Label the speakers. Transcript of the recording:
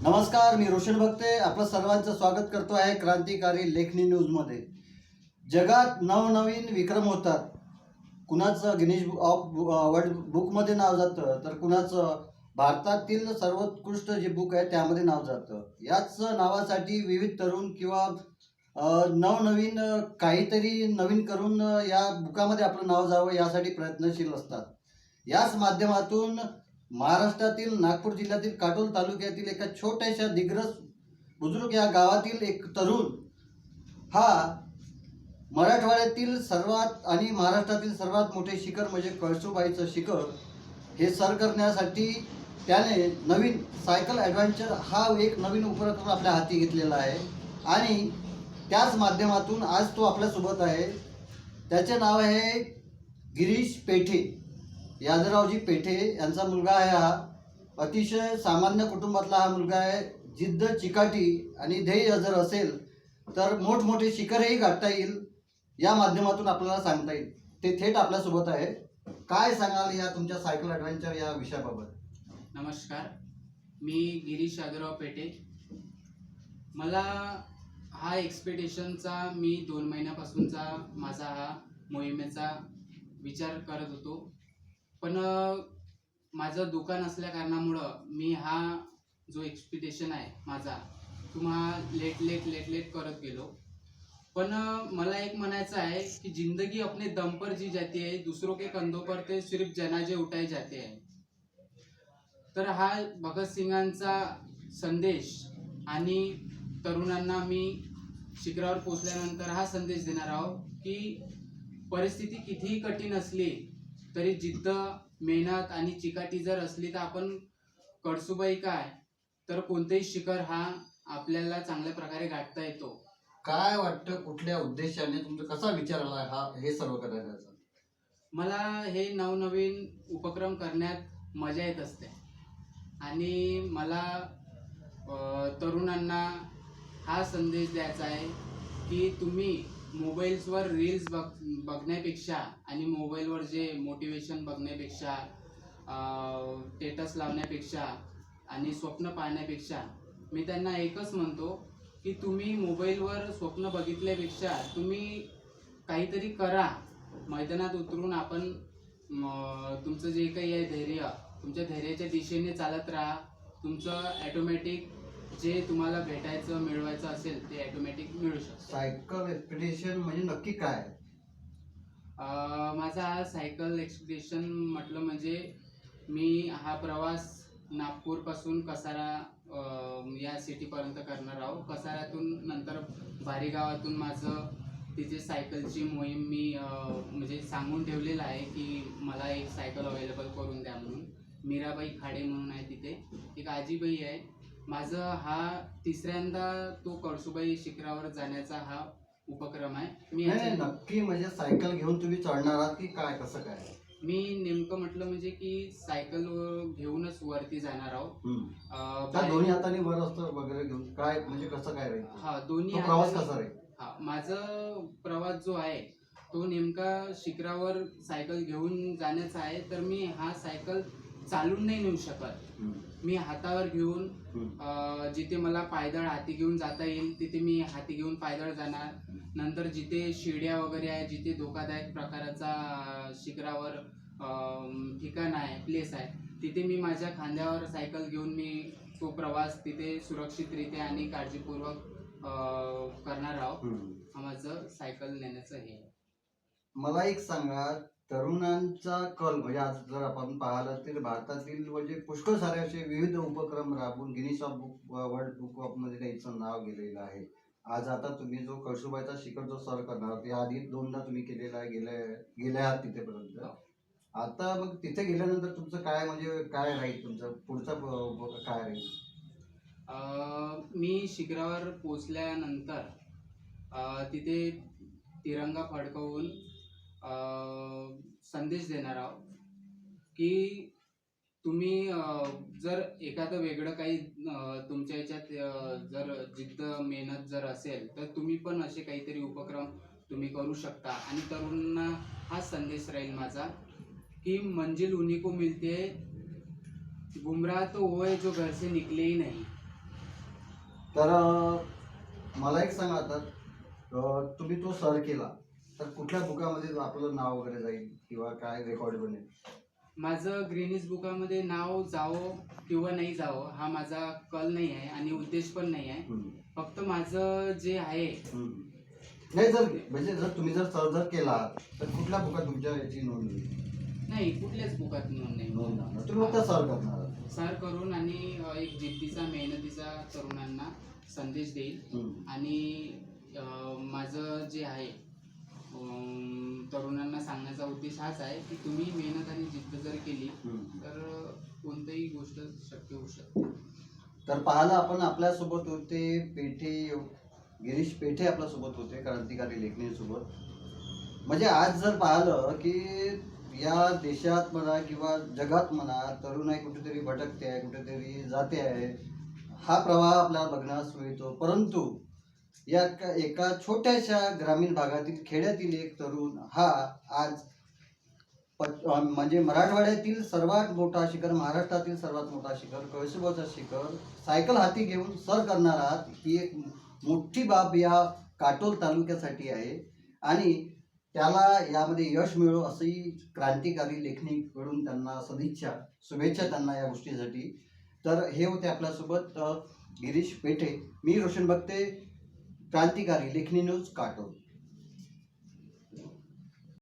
Speaker 1: नमस्कार, मी रोशन भक्ते आपलं सर्वांचं स्वागत करतो आहे क्रांतिकारी लेखनी न्यूजमध्ये. जगात नवनवीन विक्रम होतात. कुणाचं गिनीज वर्ल्ड बुकमध्ये नाव जातं, तर कुणाचं भारतातील सर्वोत्कृष्ट जे बुक आहे त्यामध्ये नाव जातं. याच नावासाठी विविध तरुण किंवा नवनवीन काहीतरी नवीन करून या बुकामध्ये आपलं नाव जावं यासाठी प्रयत्नशील असतात. याच माध्यमातून महाराष्ट्रातील नागपूर जिल्ह्यातील काटोल तालुक्यातील एका छोट्याशा दिग्रस बुजुर्ग या गावातील एक तरुण हा मराठवाड्यातील सर्वात आणि महाराष्ट्रातील सर्वात मोठे शिखर म्हणजे कळसूबाईचं शिखर हे सर करण्यासाठी त्याने नवीन सायकल ॲडव्हेंचर हा एक नवीन उपक्रम आपल्या हाती घेतलेला आहे आणि त्याच माध्यमातून आज तो आपल्यासोबत आहे. त्याचे नाव आहे गिरीश पेठे, यादवरावजी पेठे यांचा मुलगा आहे. हा अतिशय सामान्य कुटुंबातला हा मुलगा आहे. जिद्द, चिकाटी आणि ध्येय जर असेल तर मोठमोठे शिखरही गाठता येईल या माध्यमातून आपल्याला सांगता येईल. ते थेट आपल्यासोबत आहे. काय सांगाल या तुमच्या सायकल ॲडव्हेंचर या विषयाबाबत?
Speaker 2: नमस्कार, मी गिरीश यादवराव पेठे. मला हा एक्सपेडिशनचा मी 2 महिन्यापासूनचा माझा हा मोहिमेचा विचार करत होतो, पण माझं दुकान असल्या कारणामुळं मी हा जो एक्सपेडिशन आहे माझा तुम्हा लेट करत गेलो. पण मला एक म्हणायचं आहे की जिंदगी अपने दम पर जी जाती है, दूसरों के कंधों पर ते सिर्फ जनाजे उठाए जाते हैं. तर हा भगतसिंगांचा संदेश आणि तरुणांना मी शिखरावर पोहोचल्यानंतर हा संदेश देणार आहोत की परिस्थिती कितीही कठीण असली तरी जिद्द, मेहनत आणि चिकाटी जर असली तर आपण कळसूबाई काय तर कोणतेही शिखर हा आपल्याला चांगल्या प्रकारे गाठता येतो.
Speaker 1: काय वाटतं, कुठल्या उद्देशाने तुमचा कसा विचार आला हा हे सर्व करायचा?
Speaker 2: मला हे नवनवीन उपक्रम करण्यात मजा येत असते आणि मला तरुणांना हा संदेश द्यायचा आहे की तुम्ही मोबाईल्सवर रील्स बघण्यापेक्षा आणि मोबाईलवर जे मोटिवेशन बघण्यापेक्षा, स्टेटस लावण्यापेक्षा आणि स्वप्न पाहण्यापेक्षा मी त्यांना एकच म्हणतो की तुम्ही मोबाईलवर स्वप्न बघितल्यापेक्षा तुम्ही काहीतरी करा. मैदानात उतरून आपण तुमचं जे काही आहे धैर्य, तुमच्या धैर्याच्या दिशेने चालत राहा. तुमचं ॲटोमॅटिक जे तुम्हाला भेटायचं मिळवायचं असेल ते ॲटोमॅटिक मिळू शकतं.
Speaker 1: सायकल एक्सपेडिशन म्हणजे नक्की काय?
Speaker 2: माझा हा सायकल एक्सपेडिशन म्हटलं म्हणजे मी हा प्रवास नागपूरपासून कसारा या सिटीपर्यंत करणार आहोत. कसाऱ्यातून नंतर भारी गावातून माझं तिथे सायकलची मोहीम मी म्हणजे सांगून ठेवलेलं आहे की मला एक सायकल अवेलेबल करून द्या म्हणून. मीराबाई खाडे म्हणून आहे, तिथे एक आजीबाई आहे. माझं हा तिसऱ्यांदा तो कळसूबाई शिखरावर जाण्याचा हा उपक्रम आहे. मी
Speaker 1: नक्की म्हणजे सायकल घेऊन तुम्ही चढणार आहात की काय, कसं काय?
Speaker 2: मी नेमकं म्हटलं म्हणजे की सायकल घेऊनच वरती जाणार आहोत.
Speaker 1: दोन्ही हाताने वर असतं वगैरे घेऊन काय, म्हणजे कसं काय राहील?
Speaker 2: हा, दोन्ही
Speaker 1: प्रवास कसा राहील?
Speaker 2: हा, माझा प्रवास जो आहे तो नेमका शिखरावर सायकल घेऊन जाण्याचा आहे. तर मी हा सायकल चालून नाही नेऊ शकत. मी हातावर घेऊन जिथे मला पायदळ हाती घेऊन जाता येईल तिथे मी हाती घेऊन पायदळ जाणार. नंतर जिथे शिड्या वगैरे आहे, जिथे धोकादायक प्रकाराचा शिखरावर ठिकाण आहे, प्लेस आहे, तिथे मी माझ्या खांद्यावर सायकल घेऊन मी तो प्रवास तिथे सुरक्षितरित्या आणि काळजीपूर्वक करणार आहोत. हा माझं सायकल नेण्याचं हे.
Speaker 1: मला एक सांगा, तरुणांचा कल म्हणजे आज जर आपण पाहिलं तर भारतातील म्हणजे पुष्कळ सारे असे विविध उपक्रम राबवून गिनीज वर्ल्ड बुक ऑफ मध्ये त्यांचं नाव गेलेलं आहे. आज आता तुम्ही जो कळसूबाईचा शिखर जो सर करणार आहात, आधी 2दा तुम्ही केलेला आहे, गेले आहात तिथेपर्यंत. आता मग तिथे गेल्यानंतर तुमचं काय म्हणजे काय राहील, तुमचं पुढचा काय राहील?
Speaker 2: मी शिखरावर पोचल्यानंतर तिथे तिरंगा फडकवून संदेश देणार आहोत की तुम्ही जर एखादं वेगळं काही तुमच्या ह्याच्यात जर जिद्द, मेहनत जर असेल तर तुम्ही पण असे काहीतरी उपक्रम तुम्ही करू शकता. आणि तरुणांना हा संदेश राहील माझा की मंजिल उन्हीं को मिलती है, गुमराह तो वो है जो घर से निकले ही नहीं.
Speaker 1: तर मला एक सांगा आता, तुम्ही तो सर केला तर कुठल्या बुकामध्ये आपलं नाव वगैरे जाईल किंवा काय रेकॉर्ड बनेल?
Speaker 2: माझं ग्रीनिज बुकामध्ये नाव जावं किंवा नाही जावं हा माझा कल नाही आहे आणि उद्देश पण नाही आहे.
Speaker 1: हम्म.
Speaker 2: फक्त माझं जे आहे
Speaker 1: हम्म. नाही, जर म्हणजे जर तुम्ही सर जर केला तर कुठल्या बुकात तुमच्या याची नोंद होईल?
Speaker 2: नाही, कुठल्याच बुकात नोंद नाही.
Speaker 1: नोंद नाही. तुम्ही फक्त सर करणार आहात.
Speaker 2: सर करून आणि एक जिद्दीचा मेहनतीचा तरुणांना संदेश देईल.
Speaker 1: हम्म.
Speaker 2: आणि माझं जे आहे तरुणांना सांगण्याचा उद्देश हाच आहे की तुम्ही मेहनत आणि जिद्द जर केली
Speaker 1: हम्म.
Speaker 2: तर कोणतीही गोष्ट शक्य होऊ शकते.
Speaker 1: तर पाहायला आपण आपल्यासोबत होते पेठे, गिरीश पेठे आपल्यासोबत होते, क्रांतिकारी लेखणीसोबत. म्हणजे आज जर पाहिलं की या देशात म्हणा किंवा जगात म्हणा तरुणाई कुठेतरी भटकते आहे, कुठेतरी जाते आहे, हा प्रवाह आपल्याला बघण्यास मिळतो. परंतु या एका छोट्याशा ग्रामीण भागातील खेड्यातील एक तरुण हा आज म्हणजे मराठवाड्यातील सर्वात मोठा शिखर, महाराष्ट्रातील सर्वात मोठा शिखर, कळसुबाईचा शिखर सायकल हाती घेऊन सर करणार आहात. ही एक मोठी बाब या काटोल तालुक्यासाठी आहे आणि त्याला यामध्ये यश मिळो अशी क्रांतिकारी लेखणीकडून त्यांना सदिच्छा, शुभेच्छा त्यांना या गोष्टीसाठी. तर हे होते आपल्यासोबत गिरीश पेठे. मी रोशन बघते, क्रांतिकारी लेखणी न्यूज, काटोल.